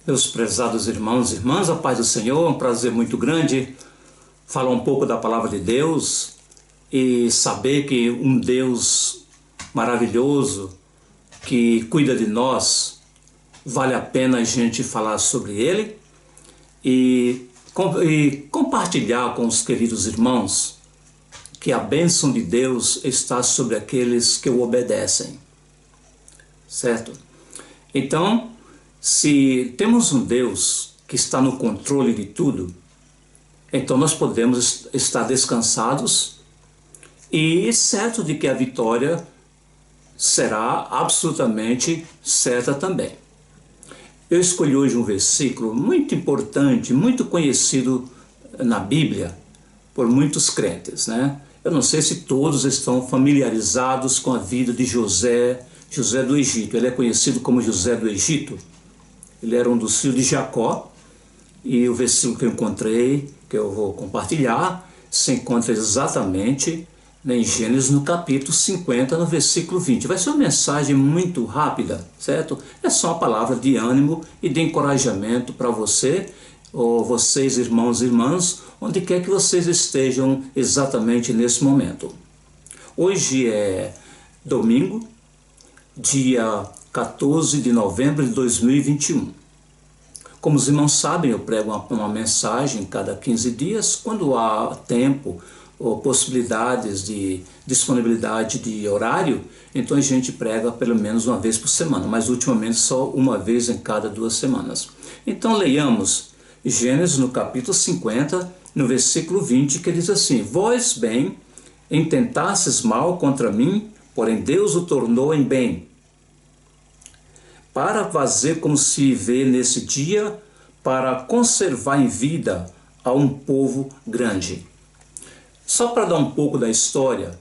Meus prezados irmãos e irmãs, a paz do Senhor, é um prazer muito grande falar um pouco da palavra de Deus e saber que um Deus maravilhoso que cuida de nós, vale a pena a gente falar sobre Ele e compartilhar com os queridos irmãos que a bênção de Deus está sobre aqueles que o obedecem, certo? Então, se temos um Deus que está no controle de tudo, então nós podemos estar descansados e certo de que a vitória será absolutamente certa também. Eu escolhi hoje um versículo muito importante, muito conhecido na Bíblia por muitos crentes, né? Eu não sei se todos estão familiarizados com a vida de José do Egito. Ele é conhecido como José do Egito. Ele era um dos filhos de Jacó, e o versículo que eu encontrei, que eu vou compartilhar, se encontra exatamente em Gênesis no capítulo 50, no versículo 20. Vai ser uma mensagem muito rápida, certo? É só uma palavra de ânimo e de encorajamento para você, ou vocês, irmãos e irmãs, onde quer que vocês estejam exatamente nesse momento. Hoje é domingo, dia 14 de novembro de 2021. Como os irmãos sabem, eu prego uma mensagem cada 15 dias, quando há tempo ou possibilidades de disponibilidade de horário, então a gente prega pelo menos uma vez por semana, mas ultimamente só uma vez em cada 2 semanas. Então leiamos Gênesis no capítulo 50, no versículo 20, que diz assim: Vós, bem, intentastes mal contra mim, porém Deus o tornou em bem, para fazer como se vê nesse dia, para conservar em vida a um povo grande. Só para dar um pouco da história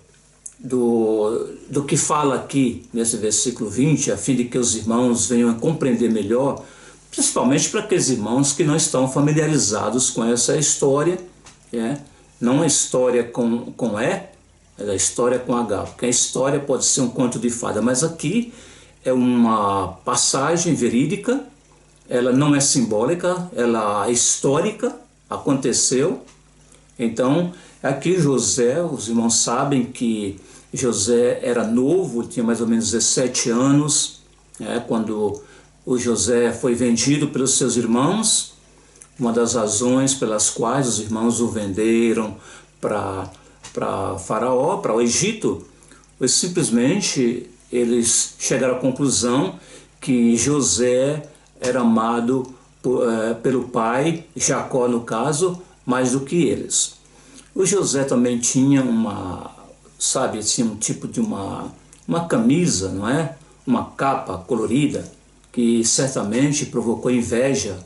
do que fala aqui nesse versículo 20, a fim de que os irmãos venham a compreender melhor, principalmente para aqueles irmãos que não estão familiarizados com essa história, não a história com E, mas a história com H, porque a história pode ser um conto de fada, mas aqui é uma passagem verídica, ela não é simbólica, ela é histórica, aconteceu. Então, aqui José, os irmãos sabem que José era novo, tinha mais ou menos 17 anos, quando o José foi vendido pelos seus irmãos. Uma das razões pelas quais os irmãos o venderam para Faraó, para o Egito, foi simplesmente eles chegaram à conclusão que José era amado pelo pai, Jacó no caso, mais do que eles. O José também tinha tinha um tipo de uma camisa, não é? Uma capa colorida, que certamente provocou inveja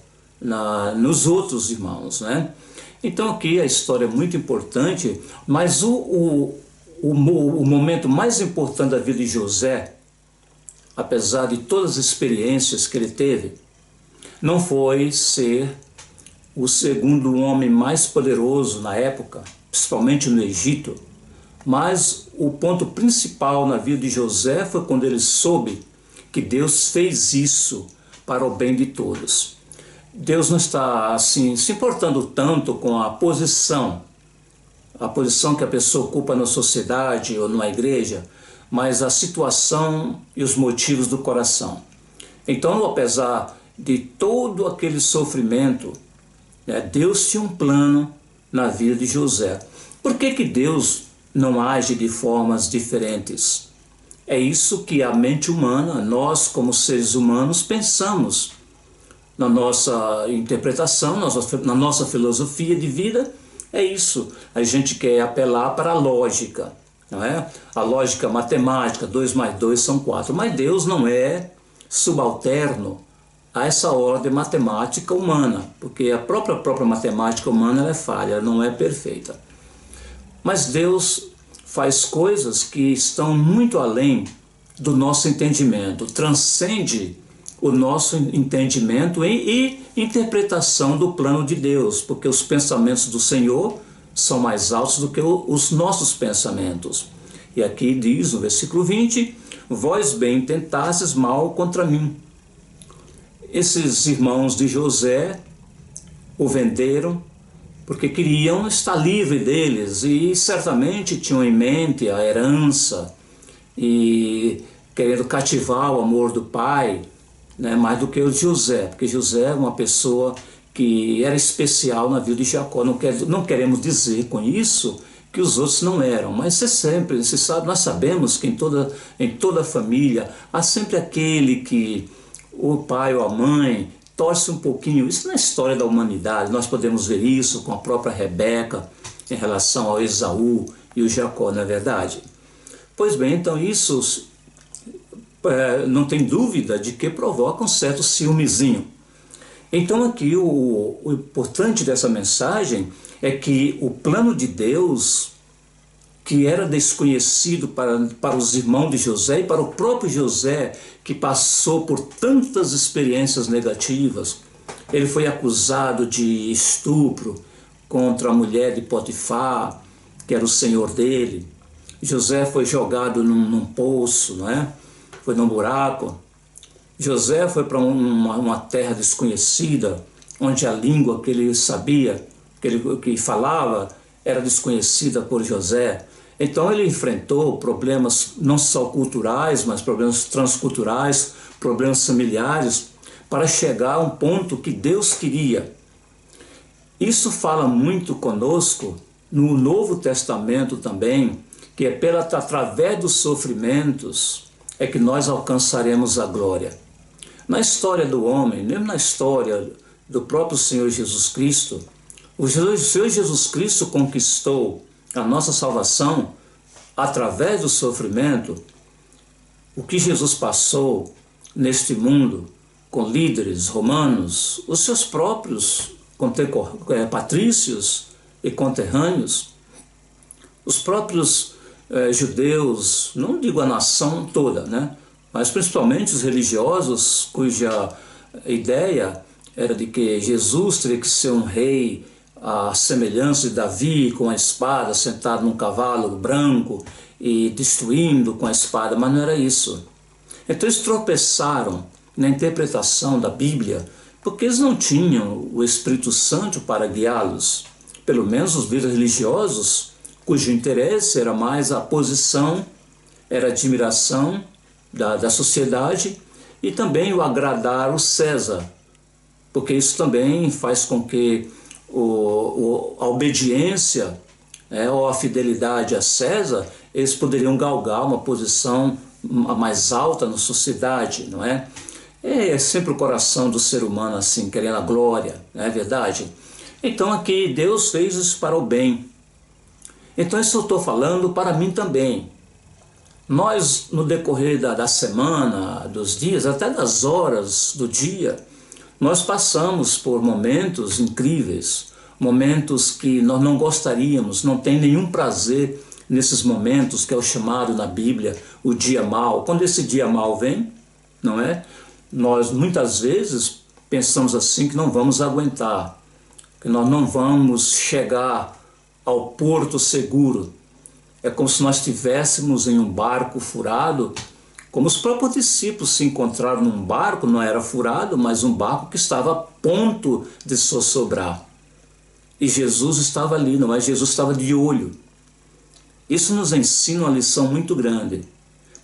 nos outros irmãos, né? Então aqui a história é muito importante, mas o momento mais importante da vida de José, apesar de todas as experiências que ele teve, não foi ser o segundo homem mais poderoso na época, principalmente no Egito, mas o ponto principal na vida de José foi quando ele soube que Deus fez isso para o bem de todos. Deus não está assim se importando tanto com a posição que a pessoa ocupa na sociedade ou numa igreja, mas a situação e os motivos do coração. Então, apesar de todo aquele sofrimento, Deus tinha um plano na vida de José. Por que Deus não age de formas diferentes? É isso que a mente humana, nós como seres humanos, pensamos na nossa interpretação, na nossa filosofia de vida. É isso, a gente quer apelar para a lógica, não é? A lógica matemática, 2 mais 2 são 4, mas Deus não é subalterno a essa ordem matemática humana, porque a própria matemática humana ela é falha, ela não é perfeita. Mas Deus faz coisas que estão muito além do nosso entendimento, transcende o nosso entendimento e interpretação do plano de Deus, porque os pensamentos do Senhor são mais altos do que os nossos pensamentos. E aqui diz no versículo 20, vós bem tentastes mal contra mim. esses irmãos de José o venderam porque queriam estar livre deles e certamente tinham em mente a herança e querendo cativar o amor do pai, né, mais do que o de José, porque José é uma pessoa que era especial na vida de Jacó. Não queremos dizer com isso que os outros não eram, mas nós sabemos que em toda família há sempre aquele que o pai ou a mãe torce um pouquinho. Isso na história da humanidade, nós podemos ver isso com a própria Rebeca em relação ao Esaú e o Jacó, não é verdade? Pois bem, então isso não tem dúvida de que provoca um certo ciúmezinho. Então aqui o importante dessa mensagem é que o plano de Deus, que era desconhecido para os irmãos de José e para o próprio José, que passou por tantas experiências negativas. Ele foi acusado de estupro contra a mulher de Potifar, que era o senhor dele. José foi jogado num poço, não é? Foi num buraco. José foi para uma terra desconhecida, onde a língua que ele sabia, que falava, era desconhecida por José. Então ele enfrentou problemas não só culturais, mas problemas transculturais, problemas familiares, para chegar a um ponto que Deus queria. Isso fala muito conosco no Novo Testamento também, que é através dos sofrimentos é que nós alcançaremos a glória. Na história do homem, mesmo na história do próprio Senhor Jesus Cristo, o Senhor Jesus Cristo conquistou a nossa salvação através do sofrimento. O que Jesus passou neste mundo com líderes romanos, os seus próprios patrícios e conterrâneos, os próprios judeus, não digo a nação toda, né? Mas principalmente os religiosos, cuja ideia era de que Jesus teria que ser um rei à semelhança de Davi, com a espada, sentado num cavalo branco e destruindo com a espada, mas não era isso. Então eles tropeçaram na interpretação da Bíblia, porque eles não tinham o Espírito Santo para guiá-los. Pelo menos os líderes religiosos, cujo interesse era mais a posição, era a admiração da sociedade e também o agradar o César, porque isso também faz com que a obediência ou a fidelidade a César, eles poderiam galgar uma posição mais alta na sociedade, não é? É sempre o coração do ser humano assim, querendo a glória, não é verdade? Então aqui Deus fez isso para o bem. Então isso eu estou falando para mim também. Nós, no decorrer da semana, dos dias, até das horas do dia, nós passamos por momentos incríveis, momentos que nós não gostaríamos, não tem nenhum prazer nesses momentos, que é o chamado na Bíblia, o dia mau. Quando esse dia mau vem, não é? Nós muitas vezes pensamos assim que não vamos aguentar, que nós não vamos chegar ao porto seguro. É como se nós estivéssemos em um barco furado, como os próprios discípulos se encontraram num barco, não era furado, mas um barco que estava a ponto de sossobrar. E Jesus estava ali, não é? Jesus estava de olho. Isso nos ensina uma lição muito grande.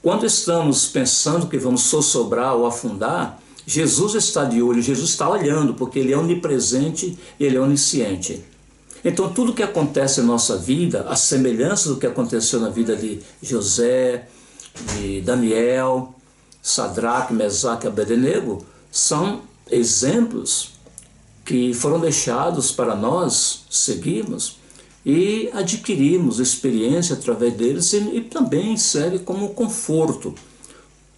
Quando estamos pensando que vamos sossobrar ou afundar, Jesus está de olho, Jesus está olhando, porque Ele é onipresente e Ele é onisciente. Então tudo que acontece na nossa vida, a semelhança do que aconteceu na vida de José, de Daniel, Sadraque, Mesaque e Abednego, são exemplos que foram deixados para nós seguirmos e adquirirmos experiência através deles e também serve como conforto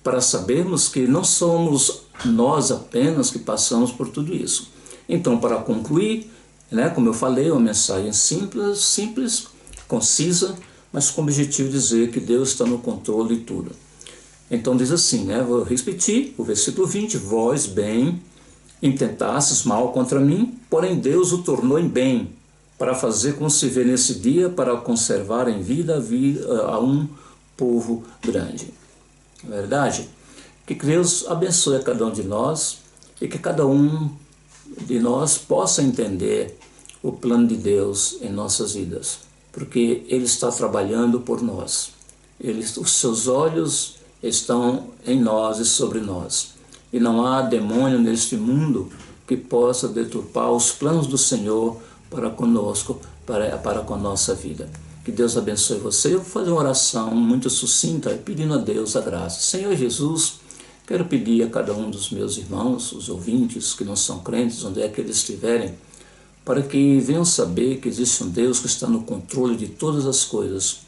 para sabermos que não somos nós apenas que passamos por tudo isso. Então, para concluir, como eu falei, uma mensagem simples, concisa, mas com o objetivo de dizer que Deus está no controle de tudo. Então diz assim, vou repetir o versículo 20, vós bem intentasses mal contra mim, porém Deus o tornou em bem, para fazer como se vê nesse dia, para conservar em vida a um povo grande. Não é verdade? Que Deus abençoe a cada um de nós, e que cada um de nós possa entender o plano de Deus em nossas vidas, porque Ele está trabalhando por nós. Os seus olhos estão em nós e sobre nós, e não há demônio neste mundo que possa deturpar os planos do Senhor para conosco, para com a nossa vida. Que Deus abençoe você. Eu vou fazer uma oração muito sucinta, pedindo a Deus a graça. Senhor Jesus, quero pedir a cada um dos meus irmãos, os ouvintes que não são crentes, onde é que eles estiverem, para que venham saber que existe um Deus que está no controle de todas as coisas.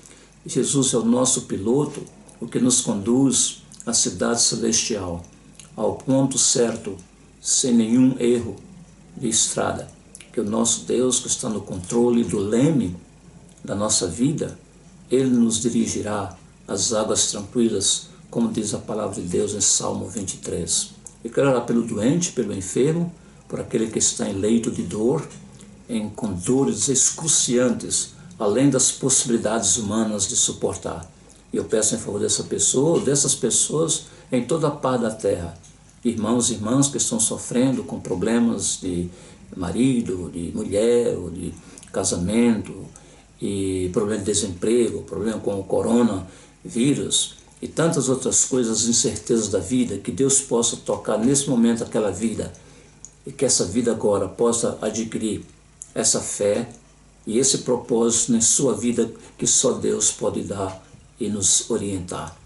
Jesus é o nosso piloto, o que nos conduz à cidade celestial, ao ponto certo, sem nenhum erro de estrada. Que o nosso Deus, que está no controle do leme da nossa vida, Ele nos dirigirá às águas tranquilas, como diz a palavra de Deus em Salmo 23. Eu quero orar pelo doente, pelo enfermo, por aquele que está em leito de dor, com dores excruciantes, além das possibilidades humanas de suportar. E eu peço em favor dessa pessoa, ou dessas pessoas em toda a parte da terra, irmãos e irmãs que estão sofrendo com problemas de marido, de mulher, ou de casamento, e problema de desemprego, problema com o coronavírus e tantas outras coisas, incertezas da vida, que Deus possa tocar nesse momento aquela vida, e que essa vida agora possa adquirir essa fé e esse propósito em sua vida que só Deus pode dar e nos orientar.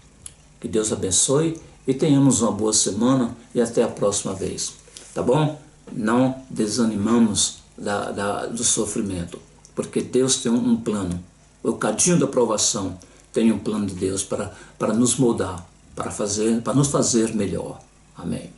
Que Deus abençoe e tenhamos uma boa semana e até a próxima vez. Tá bom? Não desanimamos do sofrimento, porque Deus tem um plano. O cadinho da provação tem um plano de Deus para nos moldar, para nos fazer melhor. Amém.